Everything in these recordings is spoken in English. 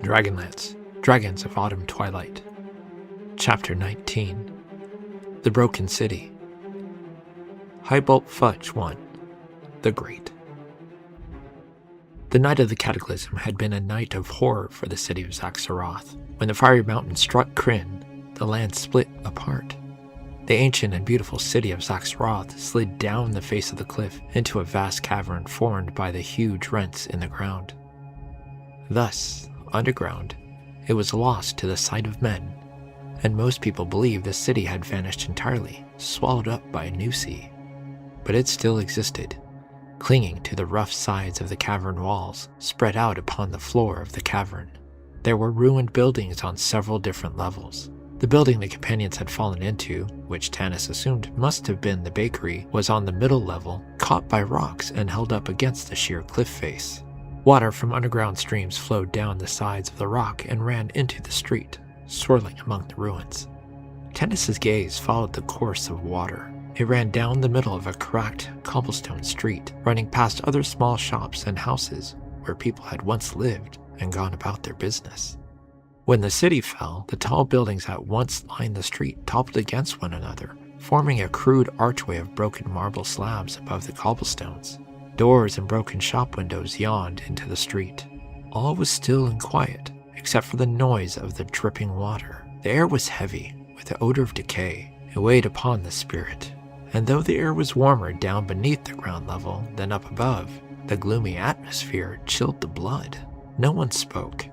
Dragonlance, Dragons of Autumn Twilight. Chapter 19. The Broken City. Highbulp Fudge 1. The Great. The night of the Cataclysm had been a night of horror for the city of Zaxxaroth. When the fiery mountain struck Krynn, the land split apart. The ancient and beautiful city of Zaxxaroth slid down the face of the cliff into a vast cavern formed by the huge rents in the ground. Thus, underground, it was lost to the sight of men, and most people believed the city had vanished entirely, swallowed up by a new sea. But it still existed, clinging to the rough sides of the cavern walls, spread out upon the floor of the cavern. There were ruined buildings on several different levels. The building the companions had fallen into, which Tanis assumed must have been the bakery, was on the middle level, caught by rocks and held up against the sheer cliff face. Water from underground streams flowed down the sides of the rock and ran into the street, swirling among the ruins. Tanis's gaze followed the course of water. It ran down the middle of a cracked cobblestone street, running past other small shops and houses where people had once lived and gone about their business. When the city fell, the tall buildings that once lined the street toppled against one another, forming a crude archway of broken marble slabs above the cobblestones. Doors and broken shop windows yawned into the street. All was still and quiet, except for the noise of the dripping water. The air was heavy, with the odor of decay. It weighed upon the spirit. And though the air was warmer down beneath the ground level than up above, the gloomy atmosphere chilled the blood. No one spoke.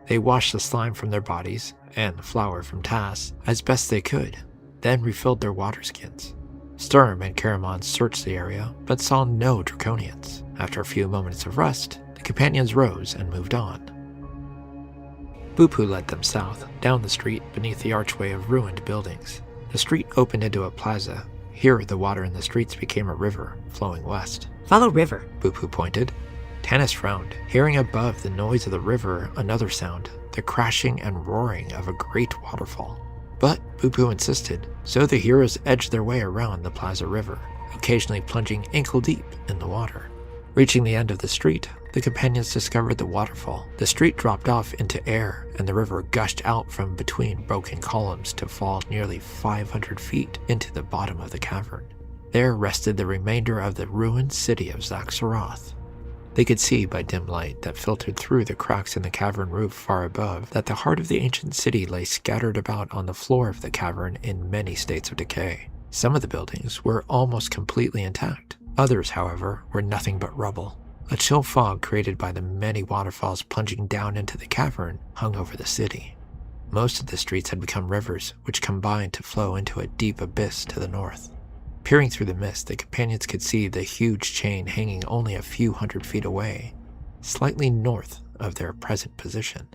They washed the slime from their bodies, and the flour from Tas, as best they could, then refilled their water skins. Sturm and Caramon searched the area, but saw no Draconians. After a few moments of rest, the companions rose and moved on. Bupu led them south, down the street beneath the archway of ruined buildings. The street opened into a plaza. Here, the water in the streets became a river, flowing west. Follow river, Bupu pointed. Tanis frowned, hearing above the noise of the river another sound, the crashing and roaring of a great waterfall. But Bupu insisted, so the heroes edged their way around the Plaza River, occasionally plunging ankle-deep in the water. Reaching the end of the street, the companions discovered the waterfall. The street dropped off into air, and the river gushed out from between broken columns to fall nearly 500 feet into the bottom of the cavern. There rested the remainder of the ruined city of Zaxxaroth. They could see by dim light that filtered through the cracks in the cavern roof far above that the heart of the ancient city lay scattered about on the floor of the cavern in many states of decay. Some of the buildings were almost completely intact. Others, however, were nothing but rubble. A chill fog created by the many waterfalls plunging down into the cavern hung over the city. Most of the streets had become rivers, which combined to flow into a deep abyss to the north. Peering through the mist, the companions could see the huge chain hanging only a few hundred feet away, slightly north of their present position.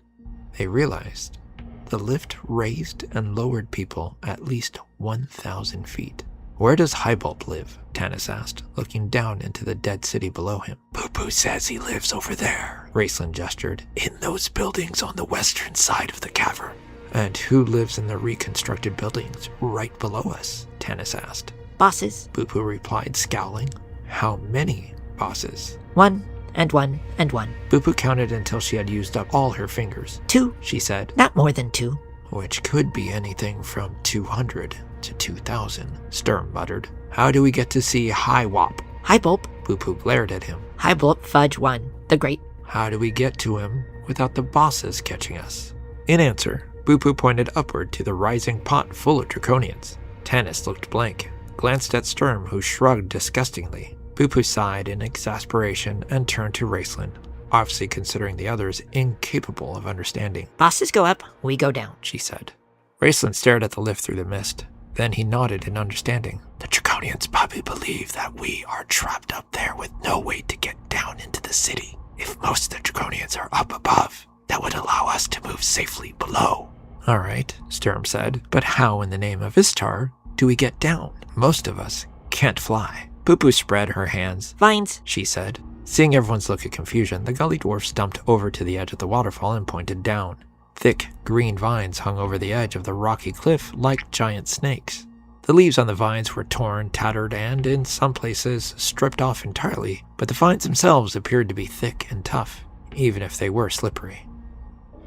They realized the lift raised and lowered people at least 1,000 feet. "Where does Highbulp live?" Tanis asked, looking down into the dead city below him. "Bupu says he lives over there," Raceland gestured. "in those buildings on the western side of the cavern." "And who lives in the reconstructed buildings right below us?" Tanis asked. Bosses. Bupu replied, scowling. "How many bosses?" One, and one, and one. Bupu counted until she had used up all her fingers. 2, she said. Not more than 2. "Which could be anything from 200 to 2,000, Sturm muttered. "How do we get to see Highwop?" Highbulp. Bupu glared at him. Highbulp Fudge 1, the Great. "How do we get to him without the bosses catching us?" In answer, Bupu pointed upward to the rising pot full of Draconians. Tanis looked blank, glanced at Sturm, who shrugged disgustingly. Bupu sighed in exasperation and turned to Raceland, obviously considering the others incapable of understanding. "Bosses go up, we go down," she said. Raceland stared at the lift through the mist. Then he nodded in understanding. "The Draconians probably believe that we are trapped up there with no way to get down into the city. If most of the Draconians are up above, that would allow us to move safely below." "All right," Sturm said, "but how in the name of Istar do we get down? Most of us can't fly." Bupu spread her hands. "Vines," she said. Seeing everyone's look of confusion, the gully dwarf stumped over to the edge of the waterfall and pointed down. Thick, green vines hung over the edge of the rocky cliff like giant snakes. The leaves on the vines were torn, tattered, and, in some places, stripped off entirely, but the vines themselves appeared to be thick and tough, even if they were slippery.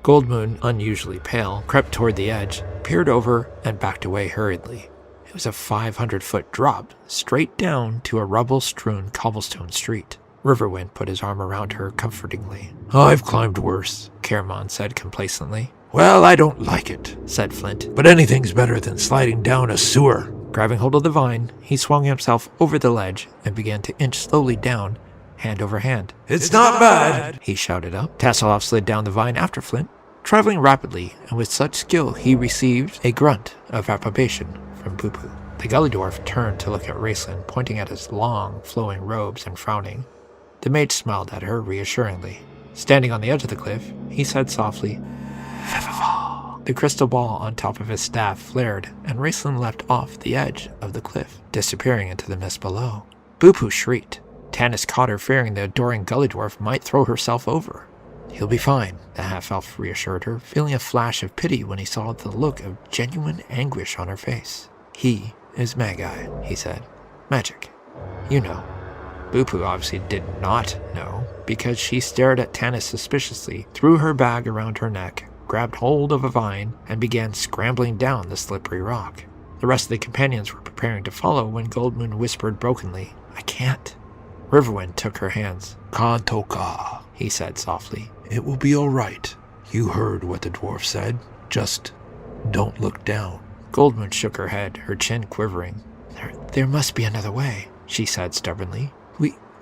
Goldmoon, unusually pale, crept toward the edge, peered over, and backed away hurriedly. It was a 500-foot drop, straight down to a rubble-strewn cobblestone street. Riverwind put his arm around her comfortingly. I've climbed worse, Caramon said complacently. Well, I don't like it, said Flint. but anything's better than sliding down a sewer. Grabbing hold of the vine, he swung himself over the ledge and began to inch slowly down, hand over hand. It's not bad, he shouted up. Tasselhoff slid down the vine after Flint, traveling rapidly, and with such skill he received a grunt of approbation from Poo-Poo. The gully dwarf turned to look at Raceland, pointing at his long, flowing robes and frowning. The mage smiled at her reassuringly. Standing on the edge of the cliff, he said softly, "Fevivol." The crystal ball on top of his staff flared, and Raceland leapt off the edge of the cliff, disappearing into the mist below. Poo-Poo shrieked. Tanis caught her, fearing the adoring gully dwarf might throw herself over. "He'll be fine," the half-elf reassured her, feeling a flash of pity when he saw the look of genuine anguish on her face. "He is Magi," he said. "Magic. You know." Poo-Poo obviously did not know, because she stared at Tanis suspiciously, threw her bag around her neck, grabbed hold of a vine, and began scrambling down the slippery rock. The rest of the companions were preparing to follow when Goldmoon whispered brokenly, "I can't." Riverwind took her hands. Kantoka, he said softly. It will be all right. You heard what the dwarf said. Just don't look down. Goldmoon shook her head, her chin quivering. There must be another way, she said stubbornly.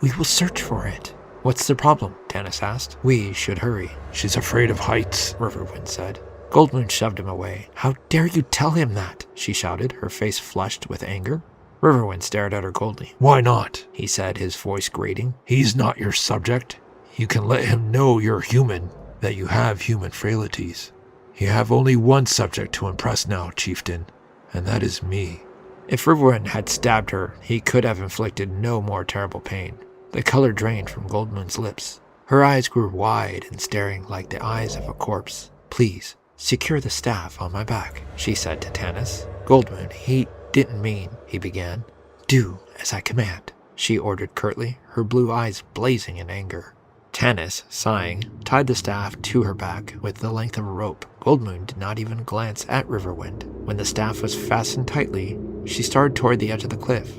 We will search for it. What's the problem? Tanis asked. We should hurry. She's afraid of heights, Riverwind said. Goldmoon shoved him away. How dare you tell him that? She shouted, her face flushed with anger. Riverwind stared at her coldly. Why not? He said, his voice grating. He's not your subject. You can let him know you're human, that you have human frailties. You have only one subject to impress now, chieftain, and that is me. If Riverwind had stabbed her, he could have inflicted no more terrible pain. The color drained from Goldmoon's lips. Her eyes grew wide and staring like the eyes of a corpse. Please, secure the staff on my back, she said to Tanis. Goldmoon, he didn't mean, he began. Do as I command, she ordered curtly, her blue eyes blazing in anger. Tanis, sighing, tied the staff to her back with the length of a rope. Goldmoon did not even glance at Riverwind. When the staff was fastened tightly, she started toward the edge of the cliff.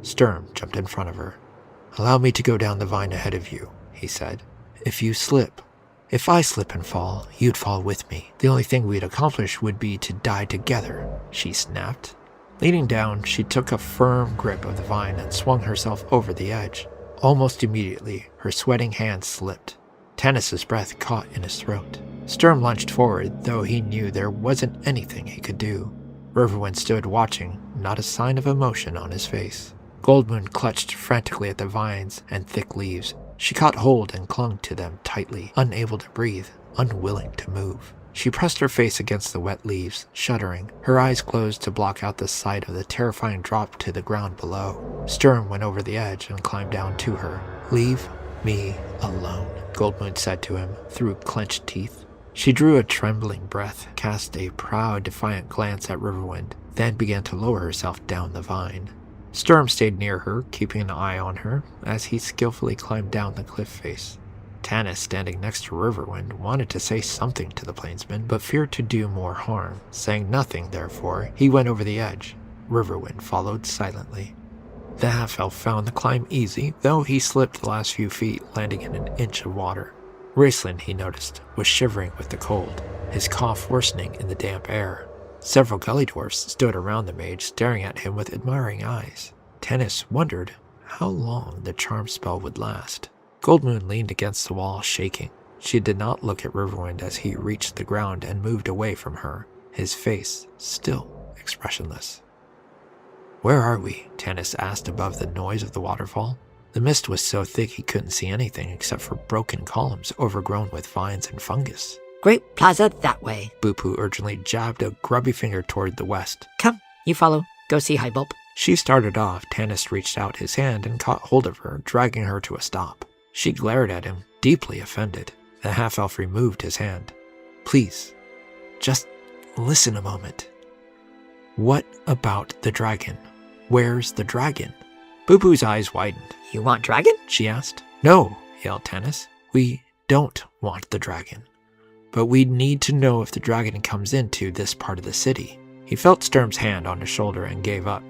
Sturm jumped in front of her. Allow me to go down the vine ahead of you, he said. If I slip and fall, you'd fall with me. The only thing we'd accomplish would be to die together, she snapped. Leaning down, she took a firm grip of the vine and swung herself over the edge. Almost immediately, her sweating hands slipped. Tanis's breath caught in his throat. Sturm lunged forward, though he knew there wasn't anything he could do. Riverwind stood watching, not a sign of emotion on his face. Goldmoon clutched frantically at the vines and thick leaves. She caught hold and clung to them tightly, unable to breathe, unwilling to move. She pressed her face against the wet leaves, shuddering. Her eyes closed to block out the sight of the terrifying drop to the ground below. Sturm went over the edge and climbed down to her. Leave me alone, Goldmoon said to him through clenched teeth. She drew a trembling breath, cast a proud, defiant glance at Riverwind, then began to lower herself down the vine. Sturm stayed near her, keeping an eye on her, as he skillfully climbed down the cliff face. Tanis, standing next to Riverwind, wanted to say something to the plainsman, but feared to do more harm. Saying nothing, therefore, he went over the edge. Riverwind followed silently. The half-elf found the climb easy, though he slipped the last few feet, landing in an inch of water. Raceland, he noticed, was shivering with the cold, his cough worsening in the damp air. Several gully dwarfs stood around the mage, staring at him with admiring eyes. Tanis wondered how long the charm spell would last. Goldmoon leaned against the wall, shaking. She did not look at Riverwind as he reached the ground and moved away from her, his face still expressionless. Where are we? Tanis asked above the noise of the waterfall. The mist was so thick he couldn't see anything except for broken columns overgrown with vines and fungus. Great Plaza that way. Poo-Poo urgently jabbed a grubby finger toward the west. Come, you follow. Go see Highbulp. She started off. Tanis reached out his hand and caught hold of her, dragging her to a stop. She glared at him, deeply offended. The half-elf removed his hand. Please, just listen a moment. What about the dragon? Where's the dragon? Poo-Poo's eyes widened. You want dragon? She asked. No, yelled Tanis. We don't want the dragon. but we'd need to know if the dragon comes into this part of the city. He felt Sturm's hand on his shoulder and gave up.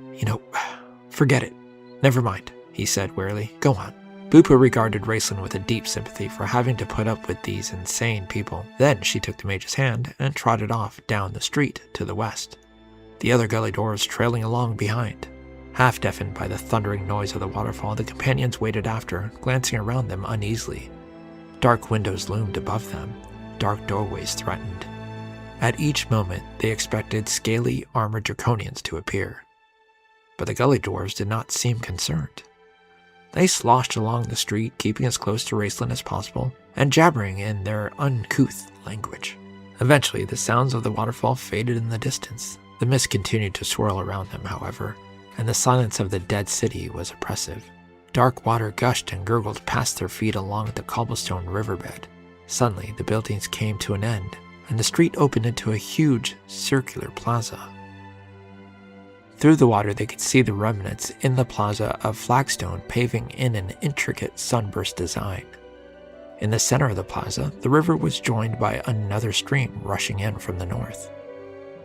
Forget it. Never mind, he said wearily. Go on. Bupu regarded Raceland with a deep sympathy for having to put up with these insane people. Then she took the mage's hand and trotted off down the street to the west, the other gully doors trailing along behind. Half deafened by the thundering noise of the waterfall, the companions waited after, glancing around them uneasily. Dark windows loomed above them. Dark doorways threatened. At each moment, they expected scaly, armored draconians to appear. But the gully dwarves did not seem concerned. They sloshed along the street, keeping as close to Raceland as possible, and jabbering in their uncouth language. Eventually, the sounds of the waterfall faded in the distance. The mist continued to swirl around them, however, and the silence of the dead city was oppressive. Dark water gushed and gurgled past their feet along the cobblestone riverbed. Suddenly, the buildings came to an end, and the street opened into a huge, circular plaza. Through the water, they could see the remnants in the plaza of flagstone paving in an intricate sunburst design. In the center of the plaza, the river was joined by another stream rushing in from the north.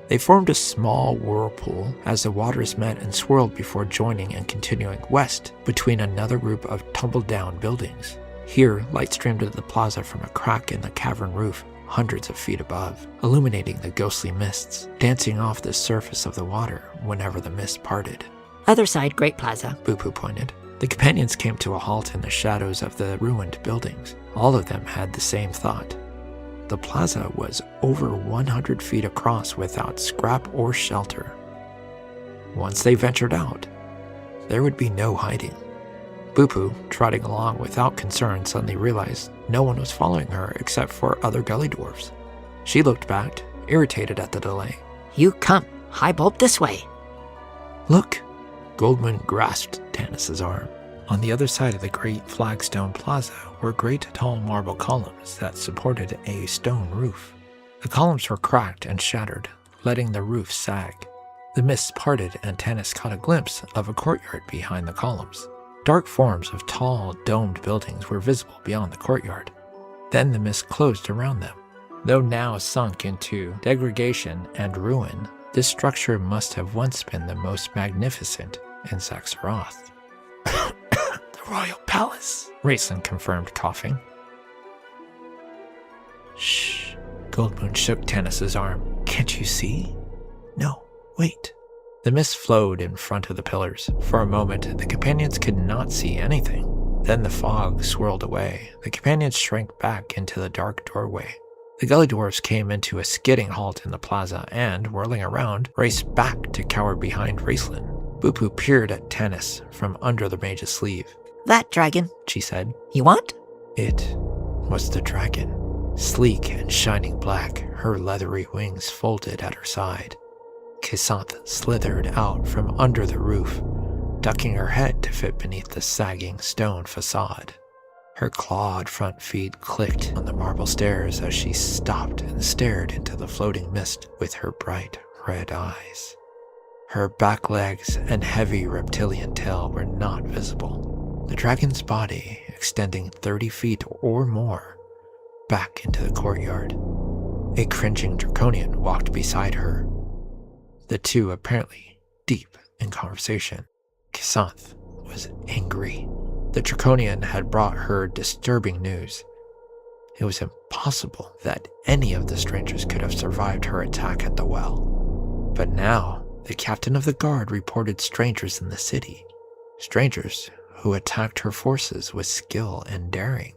They formed a small whirlpool as the waters met and swirled before joining and continuing west between another group of tumbled-down buildings. Here, light streamed into the plaza from a crack in the cavern roof hundreds of feet above, illuminating the ghostly mists, dancing off the surface of the water whenever the mist parted. Other side, Great Plaza. Bupu pointed. The companions came to a halt in the shadows of the ruined buildings. All of them had the same thought. The plaza was over 100 feet across without scrap or shelter. Once they ventured out, there would be no hiding. Bupu, trotting along without concern, suddenly realized no one was following her except for other gully dwarves. She looked back, irritated at the delay. You come. Highbulp this way. Look! Goldmoon grasped Tanis's arm. On the other side of the great flagstone plaza were great tall marble columns that supported a stone roof. The columns were cracked and shattered, letting the roof sag. The mist parted and Tanis caught a glimpse of a courtyard behind the columns. Dark forms of tall, domed buildings were visible beyond the courtyard. Then the mist closed around them. Though now sunk into degradation and ruin, this structure must have once been the most magnificent in Zaxxaroth. The royal palace, Raceland confirmed, coughing. Shh. Goldmoon shook Tanis's arm. Can't you see? No, wait. The mist flowed in front of the pillars. For a moment, the companions could not see anything. Then the fog swirled away. The companions shrank back into the dark doorway. The gully dwarfs came into a skidding halt in the plaza and, whirling around, raced back to cower behind Raceland. Bupu peered at Tanis from under the mage's sleeve. That dragon, she said. You want? It was the dragon. Sleek and shining black, her leathery wings folded at her side. Kisanth slithered out from under the roof, ducking her head to fit beneath the sagging stone facade. Her clawed front feet clicked on the marble stairs as she stopped and stared into the floating mist with her bright red eyes. Her back legs and heavy reptilian tail were not visible. The dragon's body extending 30 feet or more back into the courtyard. A cringing draconian walked beside her. The two apparently deep in conversation. Kisanth was angry. The draconian had brought her disturbing news. It was impossible that any of the strangers could have survived her attack at the well. But now, the captain of the guard reported strangers in the city. Strangers who attacked her forces with skill and daring.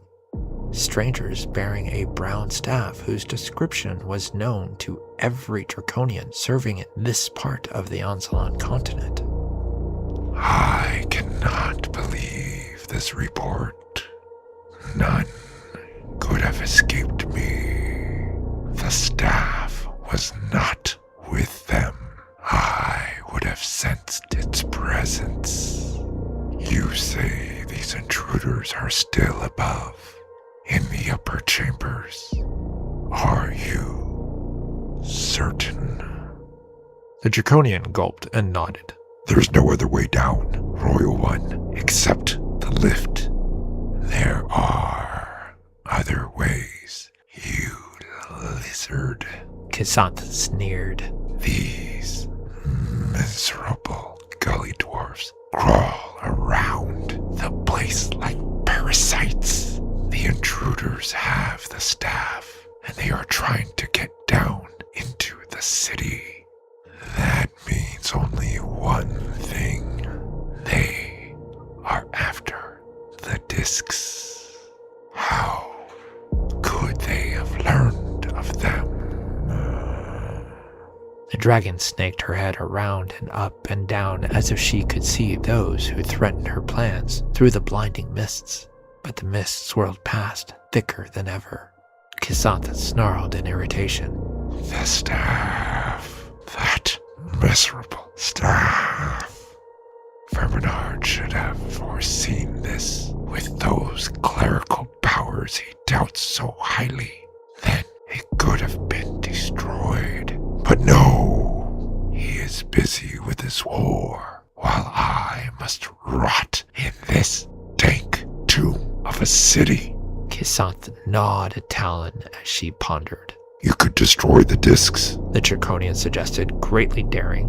Strangers bearing a brown staff whose description was known to every draconian serving in this part of the Anzalan continent. I cannot believe this report. None could have escaped me. The staff was not with them. I would have sensed its presence. You say these intruders are still above, in the upper chambers. Are you certain? The draconian gulped and nodded. There's no other way down, Royal One, except the lift. There are other ways. You lizard. Kisanth sneered. These miserable gully dwarfs crawl around the place like parasites. The intruders have the staff, and they are trying to get down into the city. That means only one thing. They are after the discs. How could they have learned of them? The dragon snaked her head around and up and down as if she could see those who threatened her plans through the blinding mists. But the mist swirled past, thicker than ever. Kisanth snarled in irritation. The staff. That miserable staff. Verminard should have foreseen this. With those clerical powers he doubts so highly, then it could have been destroyed. But no, he is busy with his war, while I must rot in this dank tomb of a city. Kisanth gnawed a talon as she pondered. You could destroy the discs. The Draconian suggested, greatly daring.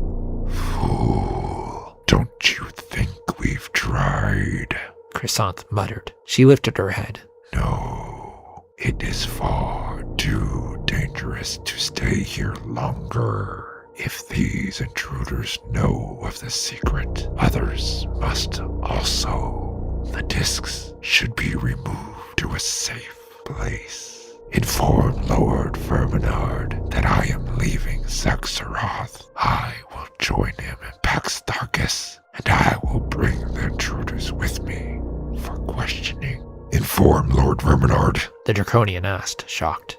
Fool, don't you think we've tried? Kisanth muttered. She lifted her head. No, it is far too dangerous to stay here longer. If these intruders know of the secret, others must also. The discs should be removed to a safe place. Inform Lord Verminard that I am leaving Zaxaroth. I will join him in Pax Tharkis, and I will bring the intruders with me for questioning. Inform Lord Verminard. The Draconian asked, shocked.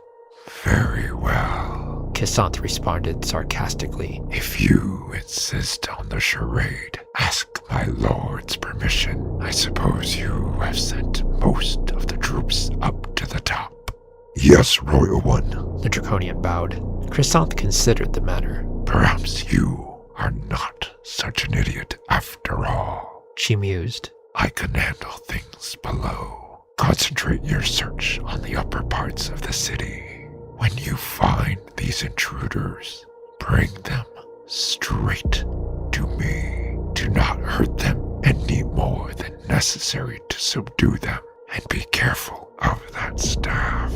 Very well. Kisanth responded sarcastically. If you insist on the charade, ask my lord's permission. I suppose you have sent most of the troops up to the top. Yes, Royal One. The Draconian bowed. Kisanth considered the matter. Perhaps you are not such an idiot after all. She mused. I can handle things below. Concentrate your search on the upper parts of the city. When you find these intruders, bring them straight to me. Do not hurt them any more than necessary to subdue them, and be careful of that staff.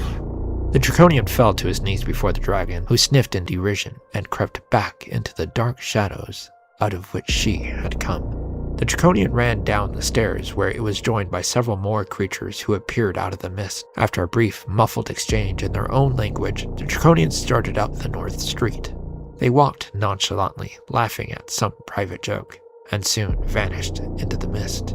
The Draconian fell to his knees before the dragon, who sniffed in derision and crept back into the dark shadows out of which she had come. The Draconian ran down the stairs, where it was joined by several more creatures who appeared out of the mist. After a brief, muffled exchange in their own language, the Draconians started up the north street. They walked nonchalantly, laughing at some private joke, and soon vanished into the mist.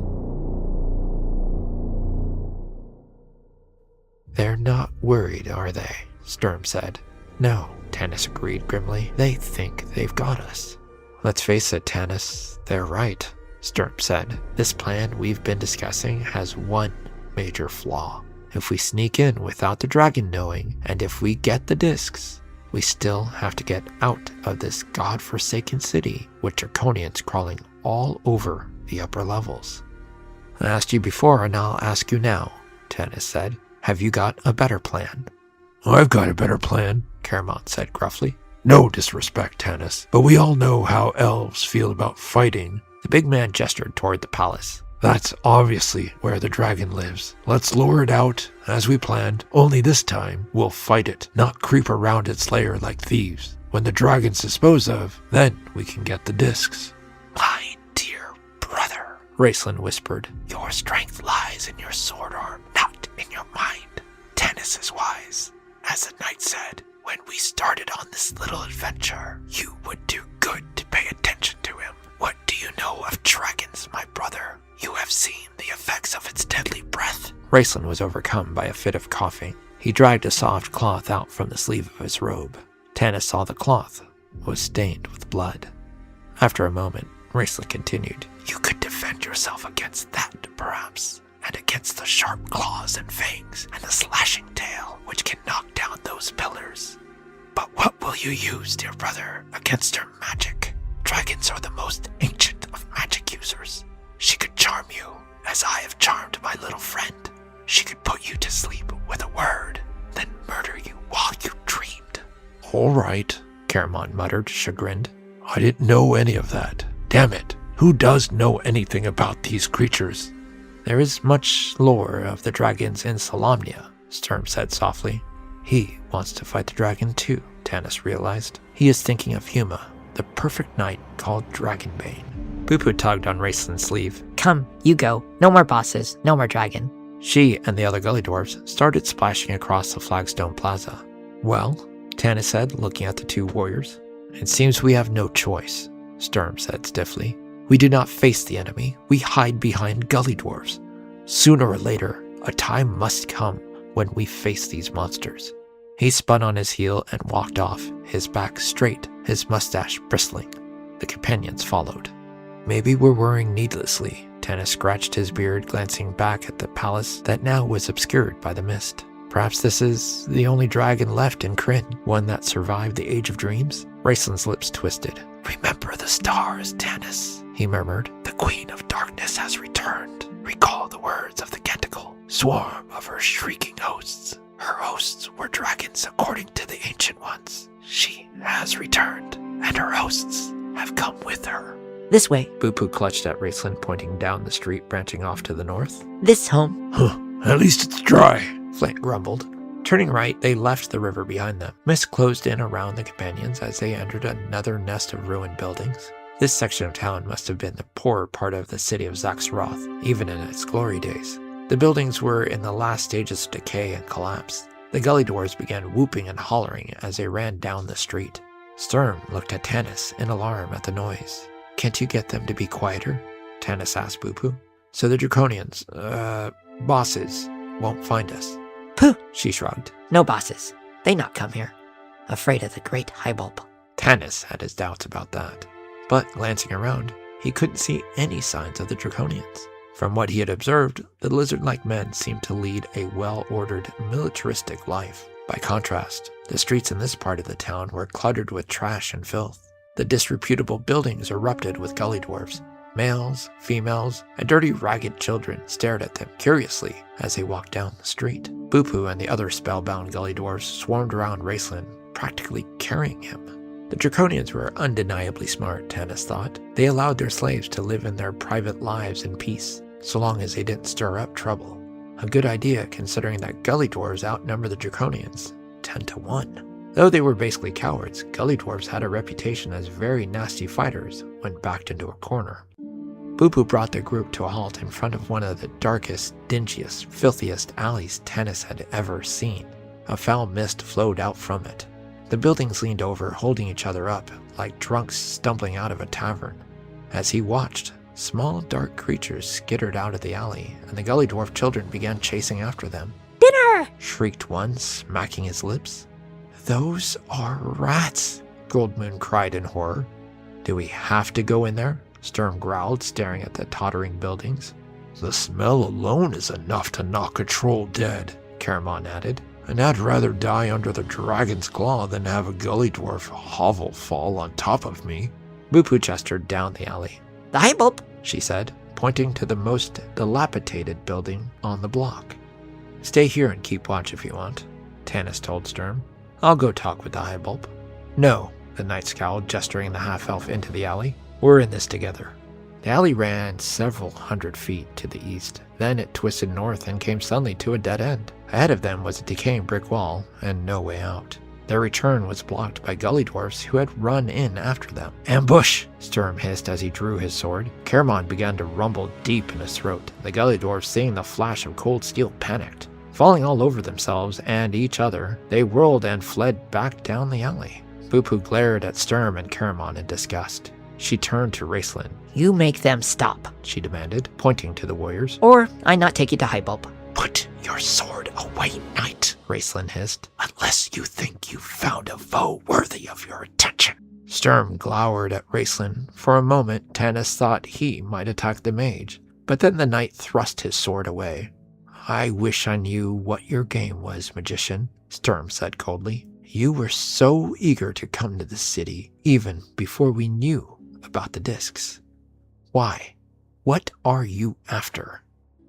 They're not worried, are they? Sturm said. No, Tanis agreed grimly. They think they've got us. Let's face it, Tanis, they're right, Sturm said. This plan we've been discussing has one major flaw. If we sneak in without the dragon knowing, and if we get the discs, we still have to get out of this god-forsaken city with Draconians crawling all over the upper levels. I asked you before and I'll ask you now, Tanis said. Have you got a better plan? I've got a better plan, Caramont said gruffly. No disrespect, Tanis, but we all know how elves feel about fighting. The big man gestured toward the palace. That's obviously where the dragon lives. Let's lure it out, as we planned, only this time we'll fight it, not creep around its lair like thieves. When the dragon's disposed of, then we can get the discs. My dear brother, Raceland whispered. Your strength lies in your sword arm, not in your mind. Tanis is wise. As the knight said, when we started on this little adventure, you would do good to pay attention to him. What do you know of dragons, my brother? You have seen the effects of its deadly breath. Raceland was overcome by a fit of coughing. He dragged a soft cloth out from the sleeve of his robe. Tanis saw the cloth was stained with blood. After a moment, Raceland continued. You could defend yourself against that, perhaps, and against the sharp claws and fangs and the slashing tail, which can knock down those pillars. But what will you use, dear brother, against her magic? Dragons are the most ancient of magic users. She could charm you, as I have charmed my little friend. She could put you to sleep with a word. then murder you while you dreamed. All right, Caramon muttered, chagrined. I didn't know any of that. Damn it. Who does know anything about these creatures? There is much lore of the dragons in Solamnia, Sturm said softly. He wants to fight the dragon too, Tanis realized. He is thinking of Huma, the perfect knight called Dragonbane. Bupu tugged on Raceland's sleeve. Come, you go. No more bosses, no more dragon. She and the other gully dwarves started splashing across the flagstone plaza. Well, Tanis said, looking at the two warriors. It seems we have no choice, Sturm said stiffly. We do not face the enemy. We hide behind gully dwarves. Sooner or later, a time must come when we face these monsters. He spun on his heel and walked off, his back straight, his mustache bristling. The companions followed. Maybe we're worrying needlessly. Tanis scratched his beard, glancing back at the palace that now was obscured by the mist. Perhaps this is the only dragon left in Kryn, one that survived the Age of Dreams? Raceland's lips twisted. Remember the stars, Tanis, he murmured. The Queen of Darkness has returned. Recall the words of the Kentacle. Swarm of her shrieking hosts. Her hosts were dragons according to the Ancient Ones. She has returned, and her hosts have come with her. This way. Bupu clutched at Raceland, pointing down the street branching off to the north. This home. Huh, at least it's dry. Flint grumbled. Turning right, they left the river behind them. Mist closed in around the companions as they entered another nest of ruined buildings. This section of town must have been the poorer part of the city of Zaxroth, even in its glory days. The buildings were in the last stages of decay and collapse. The gully dwarves began whooping and hollering as they ran down the street. Sturm looked at Tanis in alarm at the noise. Can't you get them to be quieter? Tanis asked Bupu. So the Draconians, bosses, won't find us. Pooh, she shrugged. No bosses. They not come here. Afraid of the great Highbulp. Tanis had his doubts about that. But glancing around, he couldn't see any signs of the Draconians. From what he had observed, the lizard-like men seemed to lead a well-ordered, militaristic life. By contrast, the streets in this part of the town were cluttered with trash and filth. The disreputable buildings erupted with gully dwarves. Males, females, and dirty, ragged children stared at them curiously as they walked down the street. Bupu and the other spellbound gully dwarves swarmed around Raceland, practically carrying him. The Draconians were undeniably smart, Tanis thought. They allowed their slaves to live in their private lives in peace, so long as they didn't stir up trouble. A good idea considering that gully dwarves outnumber the Draconians 10-1. Though they were basically cowards, gully dwarves had a reputation as very nasty fighters when backed into a corner. Bupu brought the group to a halt in front of one of the darkest, dingiest, filthiest alleys Tanis had ever seen. A foul mist flowed out from it. The buildings leaned over, holding each other up, like drunks stumbling out of a tavern. As he watched, small, dark creatures skittered out of the alley, and the gully dwarf children began chasing after them. Dinner! Shrieked one, smacking his lips. Those are rats, Goldmoon cried in horror. Do we have to go in there? Sturm growled, staring at the tottering buildings. The smell alone is enough to knock a troll dead, Caramon added. And I'd rather die under the dragon's claw than have a gully dwarf hovel fall on top of me. Bupu gestured down the alley. The Highbulp, she said, pointing to the most dilapidated building on the block. Stay here and keep watch if you want, Tanis told Sturm. I'll go talk with the Highbulp. No, the knight scowled, gesturing the half-elf into the alley. We're in this together. The alley ran several hundred feet to the east. Then it twisted north and came suddenly to a dead end. Ahead of them was a decaying brick wall and no way out. Their return was blocked by gully dwarfs who had run in after them. Ambush! Sturm hissed as he drew his sword. Caramon began to rumble deep in his throat. The gully dwarfs, seeing the flash of cold steel, panicked. Falling all over themselves and each other, they whirled and fled back down the alley. Bupu glared at Sturm and Caramon in disgust. She turned to Raceland. you make them stop. She demanded, pointing to the warriors. Or I not take you to Highbulp. Put your sword away, knight, Raceland hissed. unless you think you've found a foe worthy of your attention. Sturm glowered at Raceland. For a moment, Tanis thought he might attack the mage, but then the knight thrust his sword away. I wish I knew what your game was, magician, Sturm said coldly. You were so eager to come to the city, even before we knew about the discs. Why? What are you after?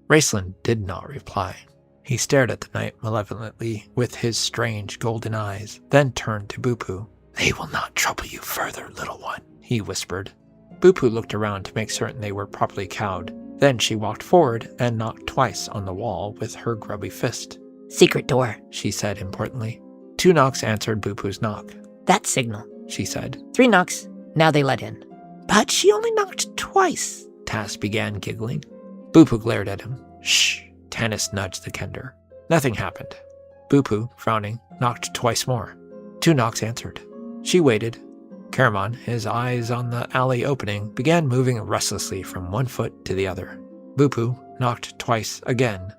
Raceland did not reply. He stared at the knight malevolently with his strange golden eyes, then turned to Bupu. They will not trouble you further, little one, he whispered. Bupu looked around to make certain they were properly cowed. Then she walked forward and knocked twice on the wall with her grubby fist. Secret door, she said importantly. 2 knocks answered Bupu's knock. that signal. She said. 3 knocks, now they let in. But she only knocked twice, Tass began giggling. Bupu glared at him. Shh, Tanis nudged the kender. Nothing happened. Bupu, frowning, knocked twice more. 2 knocks answered. She waited. Caramon, his eyes on the alley opening, began moving restlessly from one foot to the other. Bupu knocked twice again.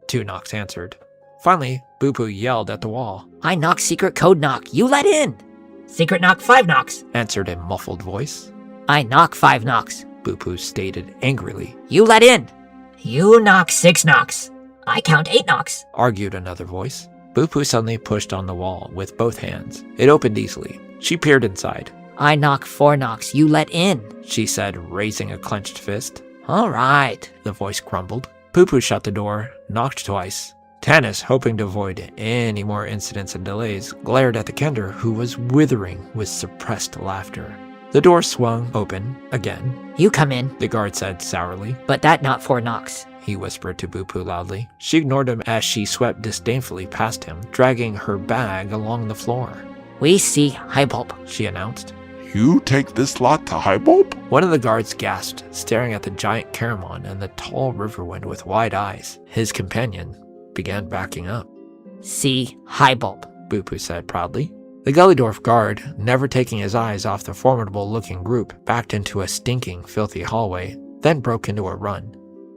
2 knocks answered. Finally, Bupu yelled at the wall. I knock secret code knock, you let in! Secret knock 5 knocks, Answered a muffled voice. I knock 5 knocks, Bupu stated angrily. you let in! You knock 6 knocks, I count 8 knocks. Argued another voice. Bupu suddenly pushed on the wall with both hands. It opened easily. She peered inside. I knock 4 knocks, you let in. She said, raising a clenched fist. All right. The voice grumbled. Bupu shut the door, knocked twice. Tanis, hoping to avoid any more incidents and delays, glared at the kender, who was withering with suppressed laughter. The door swung open again. You come in, The guard said sourly. but that not 4 knocks. He whispered to Bupu loudly. She ignored him as she swept disdainfully past him, dragging her bag along the floor. We see Highbulp. She announced. You take this lot to Highbulp? One of the guards gasped, staring at the giant Caramon and the tall Riverwind with wide eyes. His companion began backing up. See Highbulp. Bupu said proudly. The Gullydorf guard, never taking his eyes off the formidable-looking group, backed into a stinking, filthy hallway, then broke into a run.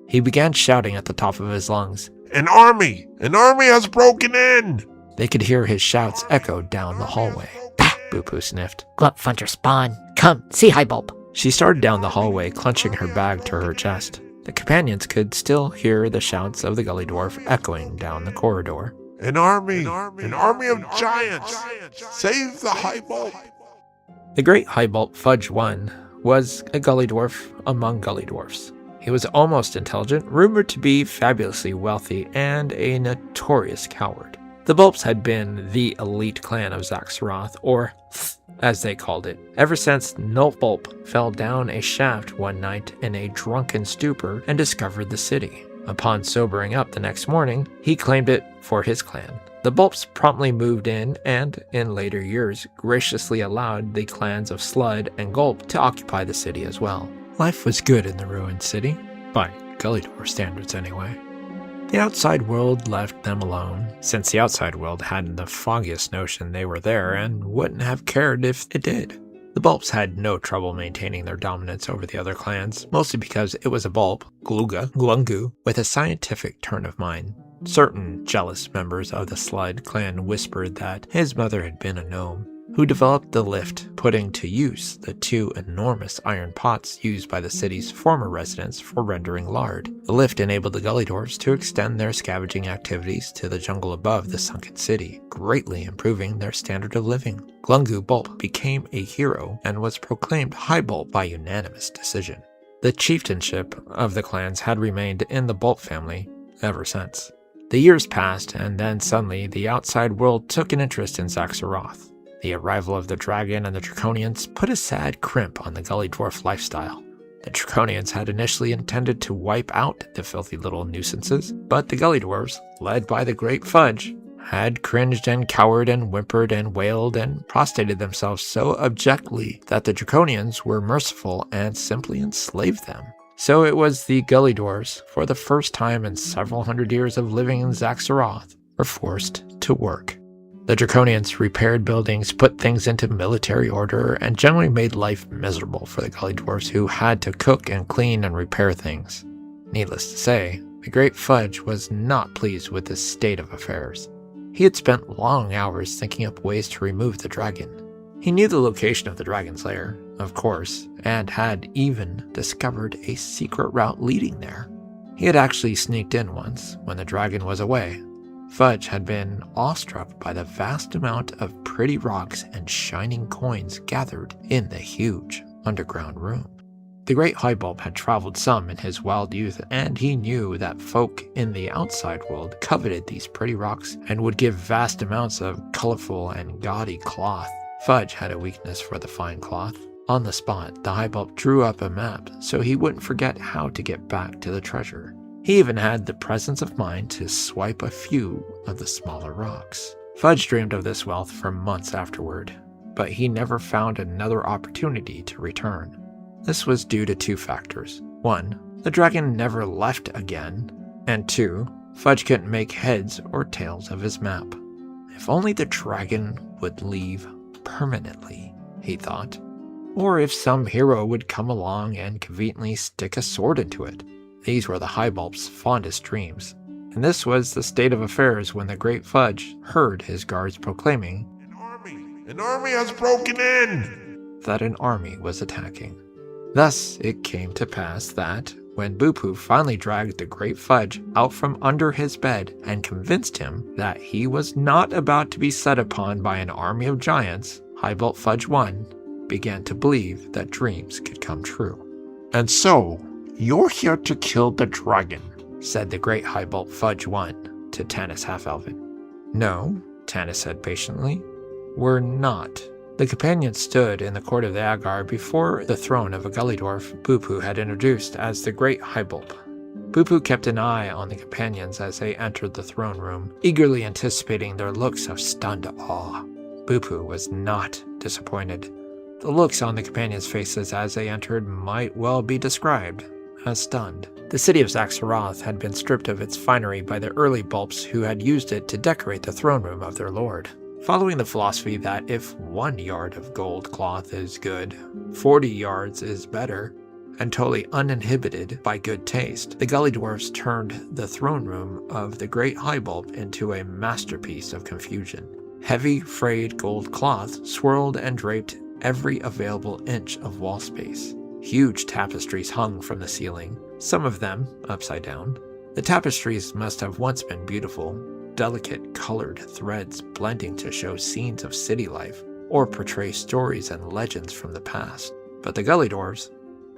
He began shouting at the top of his lungs. An army! An army has broken in! They could hear his shouts echoed down the hallway. Bupu sniffed. Glupfunter spawn. Come, see Highbulp. She started down the hallway, clutching her bag to her chest. The companions could still hear the shouts of the Gully Dwarf echoing down the corridor. An army of giants! Save the Highbulp! The great Highbulp Fudge I was a Gully Dwarf among Gully Dwarfs. He was almost intelligent, rumored to be fabulously wealthy, and a notorious coward. The Bulps had been the elite clan of Zaxaroth, or as they called it, ever since Nulfbulp fell down a shaft one night in a drunken stupor and discovered the city. Upon sobering up the next morning, he claimed it for his clan. The Bulps promptly moved in and, in later years, graciously allowed the clans of Slud and Gulp to occupy the city as well. Life was good in the ruined city, by Gullydor standards anyway. The outside world left them alone, since the outside world hadn't the foggiest notion they were there and wouldn't have cared if it did. The Bulps had no trouble maintaining their dominance over the other clans, mostly because it was a Bulp, Glungu, with a scientific turn of mind. Certain jealous members of the Slud clan whispered that his mother had been a gnome, who developed the lift, putting to use the 2 enormous iron pots used by the city's former residents for rendering lard. The lift enabled the Gully Dwarfs to extend their scavenging activities to the jungle above the sunken city, greatly improving their standard of living. Glungu Bulp became a hero and was proclaimed Highbulp by unanimous decision. The chieftainship of the clans had remained in the Bulp family ever since. The years passed, and then suddenly the outside world took an interest in Zaxaroth. The arrival of the dragon and the Draconians put a sad crimp on the Gully Dwarf lifestyle. The Draconians had initially intended to wipe out the filthy little nuisances, but the Gully Dwarfs, led by the great Fudge, had cringed and cowered and whimpered and wailed and prostrated themselves so abjectly that the Draconians were merciful and simply enslaved them. So it was the Gully Dwarfs, for the first time in several hundred years of living in Zaxaroth, were forced to work. The Draconians repaired buildings, put things into military order, and generally made life miserable for the Gully Dwarfs who had to cook and clean and repair things. Needless to say, the great Fudge was not pleased with this state of affairs. He had spent long hours thinking up ways to remove the dragon. He knew the location of the dragon's lair, of course, and had even discovered a secret route leading there. He had actually sneaked in once, when the dragon was away. Fudge had been awestruck by the vast amount of pretty rocks and shining coins gathered in the huge underground room. The great Highbulp had traveled some in his wild youth, and he knew that folk in the outside world coveted these pretty rocks and would give vast amounts of colorful and gaudy cloth. Fudge had a weakness for the fine cloth. On the spot, the Highbulp drew up a map so he wouldn't forget how to get back to the treasure. He even had the presence of mind to swipe a few of the smaller rocks. Fudge dreamed of this wealth for months afterward, but he never found another opportunity to return. This was due to two factors. 1, the dragon never left again, and 2, Fudge couldn't make heads or tails of his map. If only the dragon would leave permanently, he thought. Or if some hero would come along and conveniently stick a sword into it. These were the Highbulp's fondest dreams, and this was the state of affairs when the great Fudge heard his guards proclaiming, An army has broken in! That an army was attacking. Thus it came to pass that, when Boo-Poo finally dragged the great Fudge out from under his bed and convinced him that he was not about to be set upon by an army of giants, Highbulp Fudge 1 began to believe that dreams could come true. And so, you're here to kill the dragon, said the great Highbulp Fudge 1 to Tanis Half-Elven. No, Tanis said patiently, we're not. The companions stood in the court of the Agar before the throne of a gully dwarf Boo-Poo had introduced as the great Highbulp. Boo-Poo kept an eye on the companions as they entered the throne room, eagerly anticipating their looks of stunned awe. Boo-Poo was not disappointed. The looks on the companions' faces as they entered might well be described as stunned. The city of Zaxaroth had been stripped of its finery by the early Bulps who had used it to decorate the throne room of their lord. Following the philosophy that if 1 yard of gold cloth is good, 40 yards is better, and totally uninhibited by good taste, the gully dwarfs turned the throne room of the great Highbulp into a masterpiece of confusion. Heavy, frayed gold cloth swirled and draped every available inch of wall space. Huge tapestries hung from the ceiling, some of them upside down. The tapestries must have once been beautiful, delicate colored threads blending to show scenes of city life or portray stories and legends from the past. But the gully dwarves,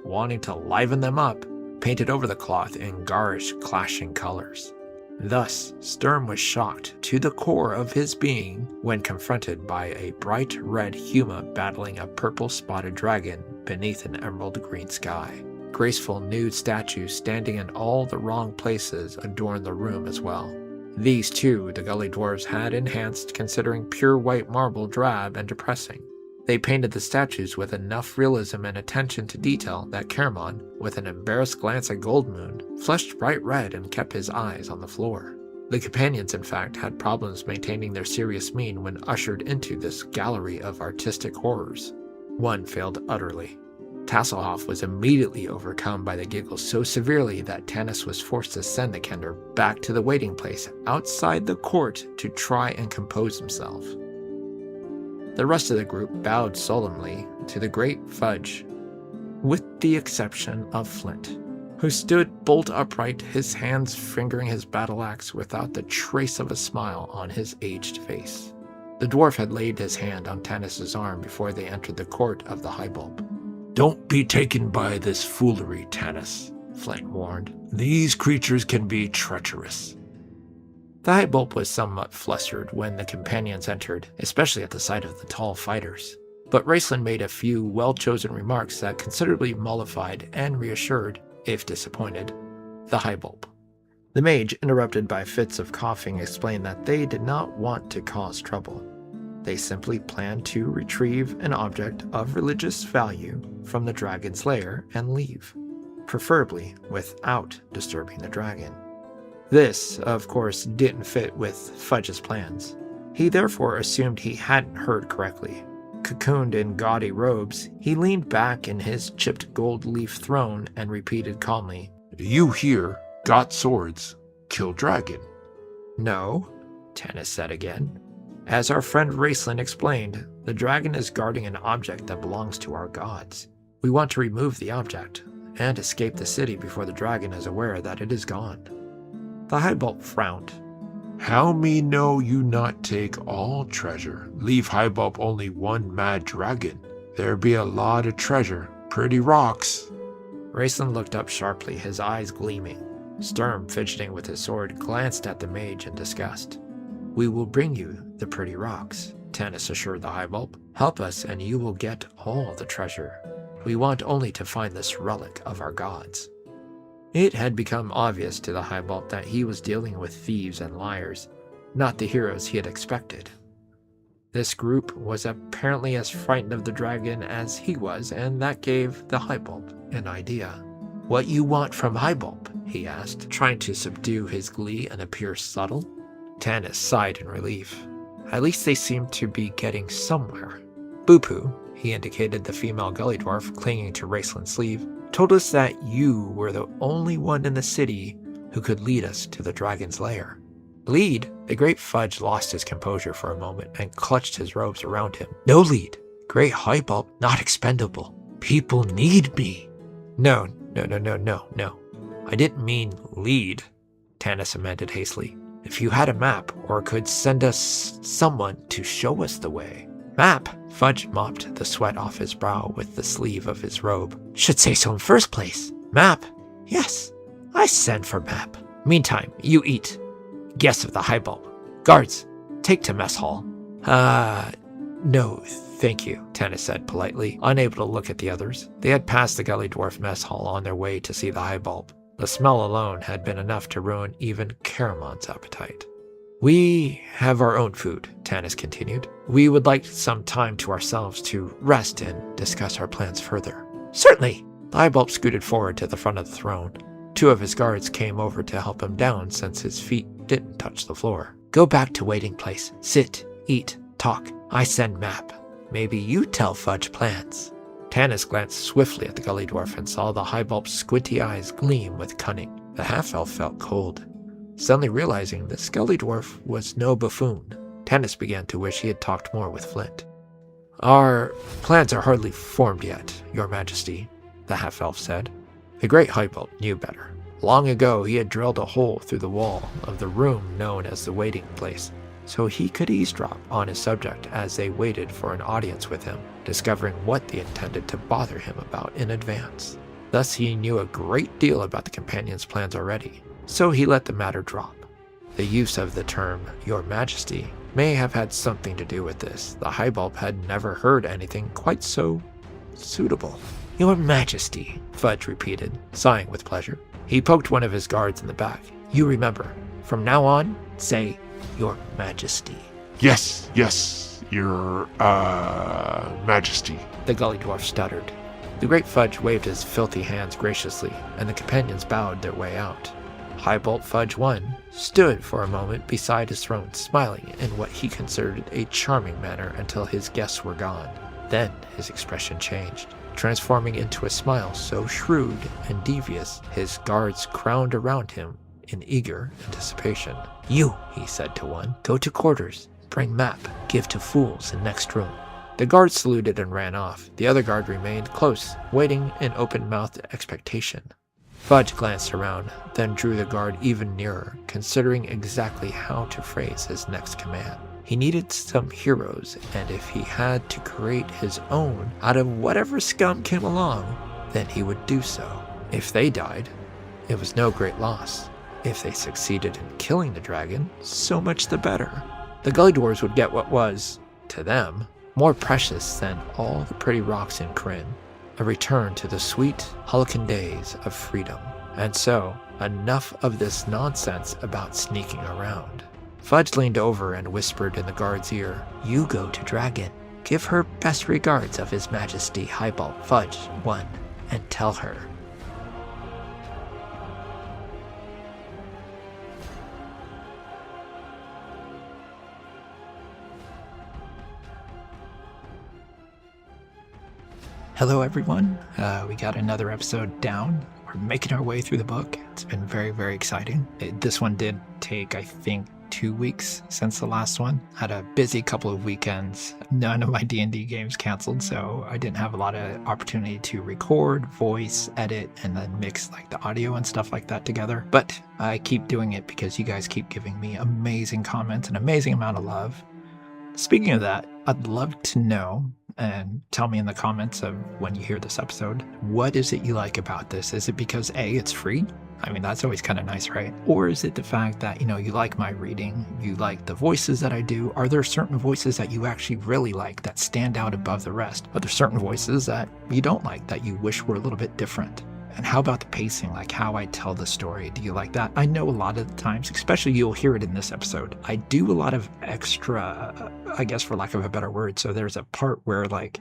wanting to liven them up, painted over the cloth in garish, clashing colors. Thus, Sturm was shocked to the core of his being when confronted by a bright red Huma battling a purple-spotted dragon beneath an emerald green sky. Graceful nude statues standing in all the wrong places adorned the room as well. These too the gully dwarves had enhanced, considering pure white marble drab and depressing. They painted the statues with enough realism and attention to detail that Caramon, with an embarrassed glance at Goldmoon, flushed bright red and kept his eyes on the floor. The companions, in fact, had problems maintaining their serious mien when ushered into this gallery of artistic horrors. One failed utterly. Tasselhoff was immediately overcome by the giggles so severely that Tanis was forced to send the Kender back to the waiting place outside the court to try and compose himself. The rest of the group bowed solemnly to the great Fudge, with the exception of Flint, who stood bolt upright, his hands fingering his battle axe without the trace of a smile on his aged face. The dwarf had laid his hand on Tanis's arm before they entered the court of the Highbulp. Don't be taken by this foolery, Tanis, Flint warned. These creatures can be treacherous. The Highbulp was somewhat flustered when the companions entered, especially at the sight of the tall fighters. But Raceland made a few well-chosen remarks that considerably mollified and reassured, if disappointed, the Highbulp. The mage, interrupted by fits of coughing, explained that they did not want to cause trouble. They simply planned to retrieve an object of religious value from the dragon's lair and leave, preferably without disturbing the dragon. This, of course, didn't fit with Fudge's plans. He therefore assumed he hadn't heard correctly. Cocooned in gaudy robes, he leaned back in his chipped gold leaf throne and repeated calmly, You here got swords. Kill dragon. No, Tanis said again. As our friend Raceland explained, the dragon is guarding an object that belongs to our gods. We want to remove the object and escape the city before the dragon is aware that it is gone. The Highbulp frowned. How me know you not take all treasure, leave Highbulp only one mad dragon? There be a lot of treasure, pretty rocks. Raceland looked up sharply, his eyes gleaming. Sturm, fidgeting with his sword, glanced at the mage in disgust. "We will bring you the pretty rocks," Tanis assured the Highbulp. "Help us and you will get all the treasure. We want only to find this relic of our gods." It had become obvious to the Highbulp that he was dealing with thieves and liars, not the heroes he had expected. This group was apparently as frightened of the dragon as he was, and that gave the Highbulp an idea. "What you want from Highbulp?" he asked, trying to subdue his glee and appear subtle. Tanis sighed in relief. At least they seemed to be getting somewhere. Boopoo, he indicated the female gully dwarf clinging to Raceland's sleeve, told us that you were the only one in the city who could lead us to the dragon's lair. Lead? The great Fudge lost his composure for a moment and clutched his robes around him. No lead. Great Highbulp, not expendable. People need me. No. I didn't mean lead, Tanis amended hastily. If you had a map, or could send us someone to show us the way. Map? Fudge mopped the sweat off his brow with the sleeve of his robe. Should say so in first place. Map? Yes, I send for map. Meantime, you eat. Guests of the Highbulp. Guards, take to mess hall. No, thank you, Tanis said politely, unable to look at the others. They had passed the Gully Dwarf mess hall on their way to see the Highbulp. The smell alone had been enough to ruin even Caramon's appetite. We have our own food, Tanis continued. We would like some time to ourselves to rest and discuss our plans further. Certainly! The Highbulp scooted forward to the front of the throne. Two of his guards came over to help him down since his feet didn't touch the floor. Go back to waiting place. Sit, eat, talk. I send map. Maybe you tell Fudge plans. Tanis glanced swiftly at the Gully Dwarf and saw the Highbulp's squinty eyes gleam with cunning. The half-elf felt cold. Suddenly realizing the Gully Dwarf was no buffoon, Tanis began to wish he had talked more with Flint. Our plans are hardly formed yet, Your Majesty, the half-elf said. The great Highbulp knew better. Long ago he had drilled a hole through the wall of the room known as the waiting place, so he could eavesdrop on his subject as they waited for an audience with him, discovering what they intended to bother him about in advance. Thus he knew a great deal about the companion's plans already, so he let the matter drop. The use of the term, Your Majesty, may have had something to do with this. The Highbulp had never heard anything quite so suitable. Your Majesty, Fudge repeated, sighing with pleasure. He poked one of his guards in the back. You remember, from now on, say, Your Majesty. Yes, Your, Majesty. The Gully Dwarf stuttered. The great Fudge waved his filthy hands graciously, and the companions bowed their way out. Highbulp Fudge I stood for a moment beside his throne, smiling in what he considered a charming manner until his guests were gone. Then his expression changed, transforming into a smile so shrewd and devious his guards crowded around him in eager anticipation. You, he said to one, go to quarters, bring map, give to fools in next room. The guard saluted and ran off. The other guard remained close, waiting in open-mouthed expectation. Fudge glanced around, then drew the guard even nearer, considering exactly how to phrase his next command. He needed some heroes, and if he had to create his own out of whatever scum came along, then he would do so. If they died, it was no great loss. If they succeeded in killing the dragon, so much the better. The Gully Dwarves would get what was, to them, more precious than all the pretty rocks in Kryn, a return to the sweet Hulken days of freedom. And so, enough of this nonsense about sneaking around. Fudge leaned over and whispered in the guard's ear, You go to Dragon. Give her best regards of His Majesty Highbulp Fudge I, and tell her. Hello everyone, we got another episode down. We're making our way through the book. It's been very, very exciting. This one did take, I think, 2 weeks since the last one. Had a busy couple of weekends. None of my D&D games canceled, so I didn't have a lot of opportunity to record, voice, edit, and then mix like the audio and stuff like that together. But I keep doing it because you guys keep giving me amazing comments, an amazing amount of love. Speaking of that, I'd love to know and tell me in the comments of when you hear this episode, what is it you like about this? Is it because A, it's free? I mean, that's always kind of nice, right? Or is it the fact that, you like my reading, you like the voices that I do? Are there certain voices that you actually really like that stand out above the rest? Are there certain voices that you don't like that you wish were a little bit different? And how about the pacing, like how I tell the story? Do you like that? I know a lot of the times, especially you'll hear it in this episode, I do a lot of extra, I guess for lack of a better word. So there's a part where like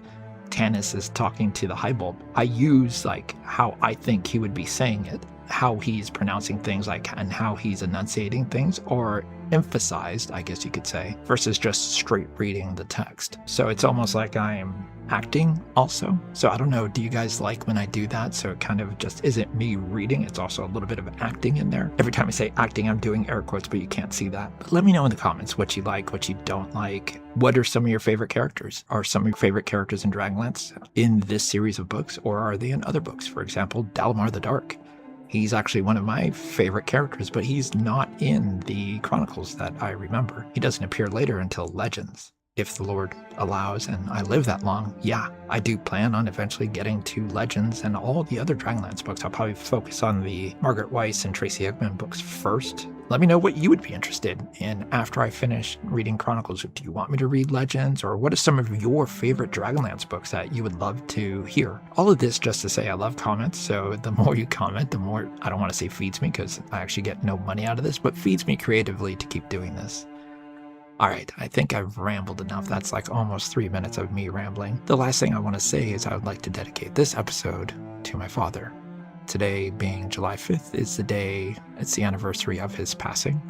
Tanis is talking to the Highbulp. I use like how I think he would be saying it, how he's pronouncing things like and how he's enunciating things, or emphasized, I guess you could say, versus just straight reading the text. So it's almost like I'm acting also. So I don't know, do you guys like when I do that? So it kind of just isn't me reading, it's also a little bit of acting in there. Every time I say acting, I'm doing air quotes, but you can't see that. But let me know in the comments what you like, what you don't like. What are some of your favorite characters? Are some of your favorite characters in Dragonlance in this series of books, or are they in other books? For example, Dalamar the Dark. He's actually one of my favorite characters, but he's not in the Chronicles that I remember. He doesn't appear later until Legends. If the Lord allows and I live that long, yeah, I do plan on eventually getting to Legends and all the other Dragonlance books. I'll probably focus on the Margaret Weiss and Tracy Hickman books first. Let me know what you would be interested in after I finish reading Chronicles. Do you want me to read Legends, or what are some of your favorite Dragonlance books that you would love to hear? All of this just to say I love comments, so the more you comment, the more, I don't want to say feeds me because I actually get no money out of this, but feeds me creatively to keep doing this. All right, I think I've rambled enough. That's like almost 3 minutes of me rambling. The last thing I want to say is I would like to dedicate this episode to my father. Today, being July 5th, is the day, it's the anniversary of his passing,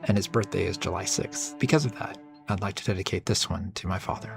and his birthday is July 6th. Because of that, I'd like to dedicate this one to my father.